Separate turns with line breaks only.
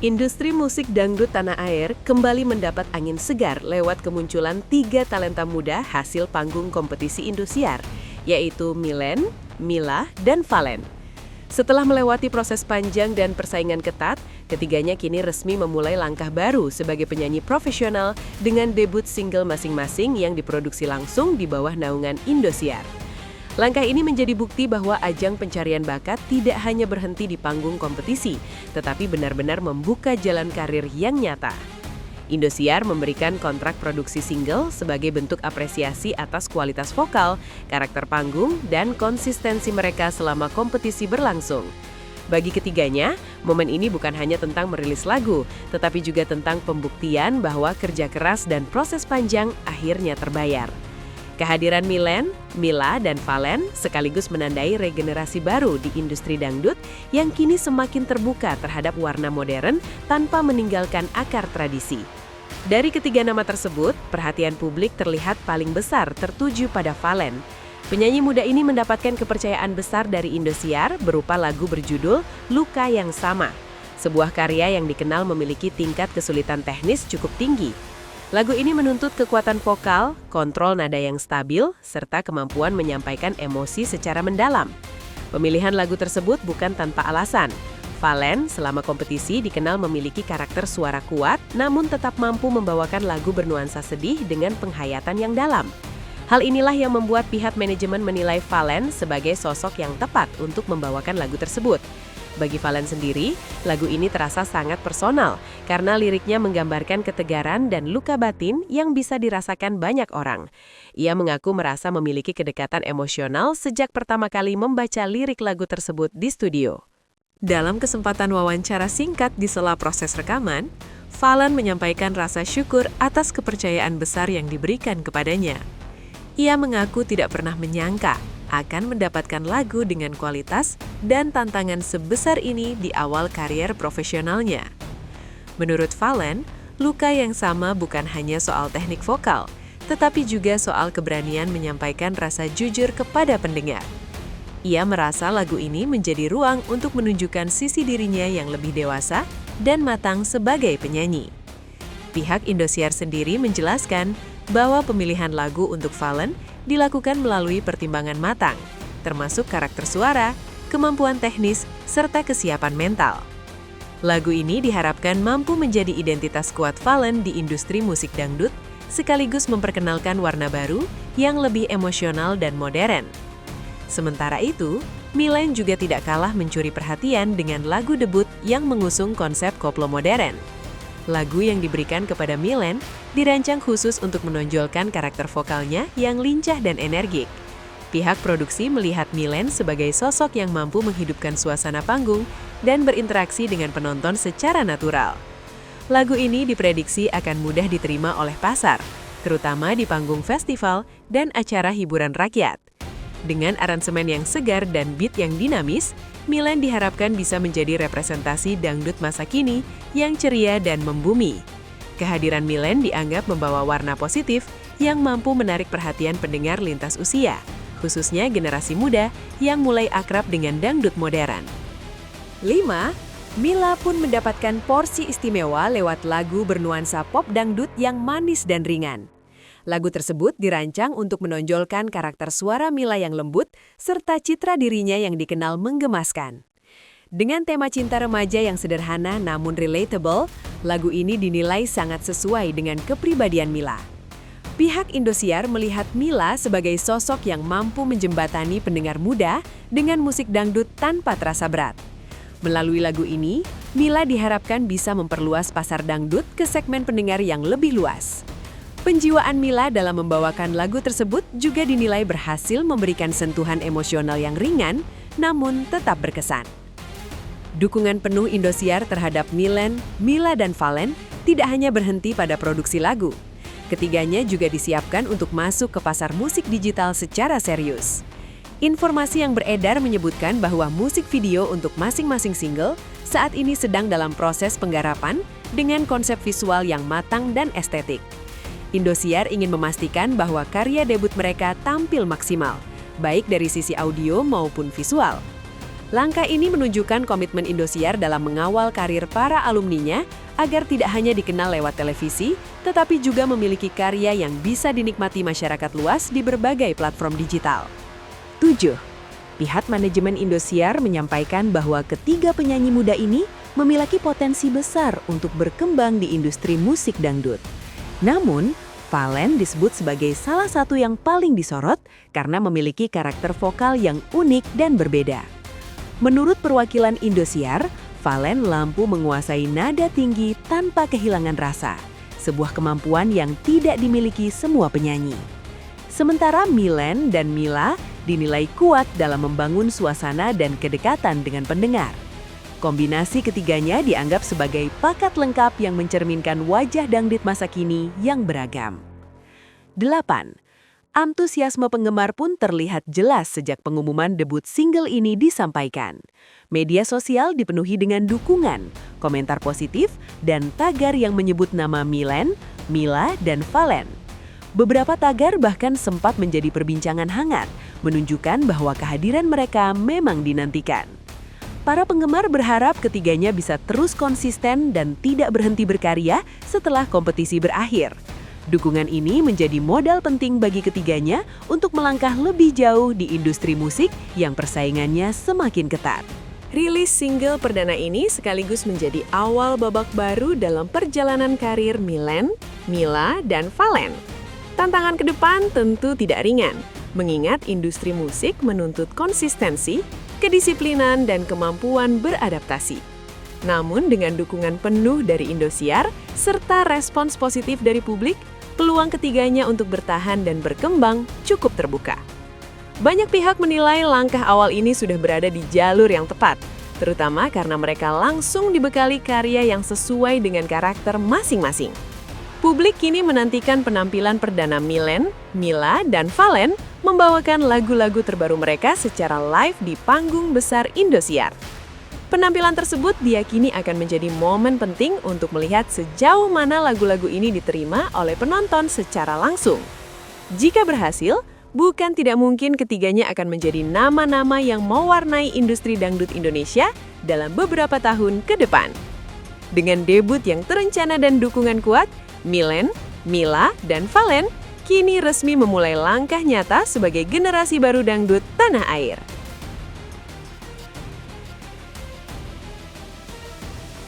Industri musik dangdut tanah air kembali mendapat angin segar lewat kemunculan 3 talenta muda hasil panggung kompetisi Indosiar, yaitu Milen, Mila, dan Valen. Setelah melewati proses panjang dan persaingan ketat, ketiganya kini resmi memulai langkah baru sebagai penyanyi profesional dengan debut single masing-masing yang diproduksi langsung di bawah naungan Indosiar. Langkah ini menjadi bukti bahwa ajang pencarian bakat tidak hanya berhenti di panggung kompetisi, tetapi benar-benar membuka jalan karir yang nyata. Indosiar memberikan kontrak produksi single sebagai bentuk apresiasi atas kualitas vokal, karakter panggung, dan konsistensi mereka selama kompetisi berlangsung. Bagi ketiganya, momen ini bukan hanya tentang merilis lagu, tetapi juga tentang pembuktian bahwa kerja keras dan proses panjang akhirnya terbayar. Kehadiran Milen, Mila, dan Valen sekaligus menandai regenerasi baru di industri dangdut yang kini semakin terbuka terhadap warna modern tanpa meninggalkan akar tradisi. Dari ketiga nama tersebut, perhatian publik terlihat paling besar tertuju pada Valen. Penyanyi muda ini mendapatkan kepercayaan besar dari Indosiar berupa lagu berjudul Luka Yang Sama, sebuah karya yang dikenal memiliki tingkat kesulitan teknis cukup tinggi. Lagu ini menuntut kekuatan vokal, kontrol nada yang stabil, serta kemampuan menyampaikan emosi secara mendalam. Pemilihan lagu tersebut bukan tanpa alasan. Valen selama kompetisi dikenal memiliki karakter suara kuat, namun tetap mampu membawakan lagu bernuansa sedih dengan penghayatan yang dalam. Hal inilah yang membuat pihak manajemen menilai Valen sebagai sosok yang tepat untuk membawakan lagu tersebut. Bagi Valen sendiri, lagu ini terasa sangat personal karena liriknya menggambarkan ketegaran dan luka batin yang bisa dirasakan banyak orang. Ia mengaku merasa memiliki kedekatan emosional sejak pertama kali membaca lirik lagu tersebut di studio. Dalam kesempatan wawancara singkat di sela proses rekaman, Valen menyampaikan rasa syukur atas kepercayaan besar yang diberikan kepadanya. Ia mengaku tidak pernah menyangka akan mendapatkan lagu dengan kualitas dan tantangan sebesar ini di awal karier profesionalnya. Menurut Valen, Luka Yang Sama bukan hanya soal teknik vokal, tetapi juga soal keberanian menyampaikan rasa jujur kepada pendengar. Ia merasa lagu ini menjadi ruang untuk menunjukkan sisi dirinya yang lebih dewasa dan matang sebagai penyanyi. Pihak Indosiar sendiri menjelaskan bahwa pemilihan lagu untuk Valen dilakukan melalui pertimbangan matang, termasuk karakter suara, kemampuan teknis, serta kesiapan mental. Lagu ini diharapkan mampu menjadi identitas kuat Valen di industri musik dangdut, sekaligus memperkenalkan warna baru yang lebih emosional dan modern. Sementara itu, Milen juga tidak kalah mencuri perhatian dengan lagu debut yang mengusung konsep koplo modern. Lagu yang diberikan kepada Milen dirancang khusus untuk menonjolkan karakter vokalnya yang lincah dan energik. Pihak produksi melihat Milen sebagai sosok yang mampu menghidupkan suasana panggung dan berinteraksi dengan penonton secara natural. Lagu ini diprediksi akan mudah diterima oleh pasar, terutama di panggung festival dan acara hiburan rakyat. Dengan aransemen yang segar dan beat yang dinamis, Milen diharapkan bisa menjadi representasi dangdut masa kini yang ceria dan membumi. Kehadiran Milen dianggap membawa warna positif yang mampu menarik perhatian pendengar lintas usia, khususnya generasi muda yang mulai akrab dengan dangdut modern. 5. Mila pun mendapatkan porsi istimewa lewat lagu bernuansa pop dangdut yang manis dan ringan. Lagu tersebut dirancang untuk menonjolkan karakter suara Mila yang lembut serta citra dirinya yang dikenal menggemaskan. Dengan tema cinta remaja yang sederhana namun relatable, lagu ini dinilai sangat sesuai dengan kepribadian Mila. Pihak Indosiar melihat Mila sebagai sosok yang mampu menjembatani pendengar muda dengan musik dangdut tanpa terasa berat. Melalui lagu ini, Mila diharapkan bisa memperluas pasar dangdut ke segmen pendengar yang lebih luas. Penjiwaan Mila dalam membawakan lagu tersebut juga dinilai berhasil memberikan sentuhan emosional yang ringan, namun tetap berkesan. Dukungan penuh Indosiar terhadap Milen, Mila, dan Valen tidak hanya berhenti pada produksi lagu. Ketiganya juga disiapkan untuk masuk ke pasar musik digital secara serius. Informasi yang beredar menyebutkan bahwa musik video untuk masing-masing single saat ini sedang dalam proses penggarapan dengan konsep visual yang matang dan estetik. Indosiar ingin memastikan bahwa karya debut mereka tampil maksimal, baik dari sisi audio maupun visual. Langkah ini menunjukkan komitmen Indosiar dalam mengawal karir para alumninya agar tidak hanya dikenal lewat televisi, tetapi juga memiliki karya yang bisa dinikmati masyarakat luas di berbagai platform digital. 7. Pihak manajemen Indosiar menyampaikan bahwa ketiga penyanyi muda ini memiliki potensi besar untuk berkembang di industri musik dangdut. Namun, Fallen disebut sebagai salah satu yang paling disorot karena memiliki karakter vokal yang unik dan berbeda. Menurut perwakilan Indosiar, Fallen lampu menguasai nada tinggi tanpa kehilangan rasa, sebuah kemampuan yang tidak dimiliki semua penyanyi. Sementara Milen dan Mila dinilai kuat dalam membangun suasana dan kedekatan dengan pendengar. Kombinasi ketiganya dianggap sebagai paket lengkap yang mencerminkan wajah dangdut masa kini yang beragam. 8. Antusiasme penggemar pun terlihat jelas sejak pengumuman debut single ini disampaikan. Media sosial dipenuhi dengan dukungan, komentar positif, dan tagar yang menyebut nama Milen, Mila, dan Fallen. Beberapa tagar bahkan sempat menjadi perbincangan hangat, menunjukkan bahwa kehadiran mereka memang dinantikan. Para penggemar berharap ketiganya bisa terus konsisten dan tidak berhenti berkarya setelah kompetisi berakhir. Dukungan ini menjadi modal penting bagi ketiganya untuk melangkah lebih jauh di industri musik yang persaingannya semakin ketat. Rilis single perdana ini sekaligus menjadi awal babak baru dalam perjalanan karir Milen, Mila, dan Fallen. Tantangan ke depan tentu tidak ringan, mengingat industri musik menuntut konsistensi, kedisiplinan, dan kemampuan beradaptasi. Namun dengan dukungan penuh dari Indosiar, serta respons positif dari publik, peluang ketiganya untuk bertahan dan berkembang cukup terbuka. Banyak pihak menilai langkah awal ini sudah berada di jalur yang tepat, terutama karena mereka langsung dibekali karya yang sesuai dengan karakter masing-masing. Publik kini menantikan penampilan perdana Milen, Mila, dan Fallen membawakan lagu-lagu terbaru mereka secara live di panggung besar Indosiar. Penampilan tersebut diyakini akan menjadi momen penting untuk melihat sejauh mana lagu-lagu ini diterima oleh penonton secara langsung. Jika berhasil, bukan tidak mungkin ketiganya akan menjadi nama-nama yang mewarnai industri dangdut Indonesia dalam beberapa tahun ke depan. Dengan debut yang terencana dan dukungan kuat, Milen, Mila, dan Fallen kini resmi memulai langkah nyata sebagai generasi baru dangdut tanah air.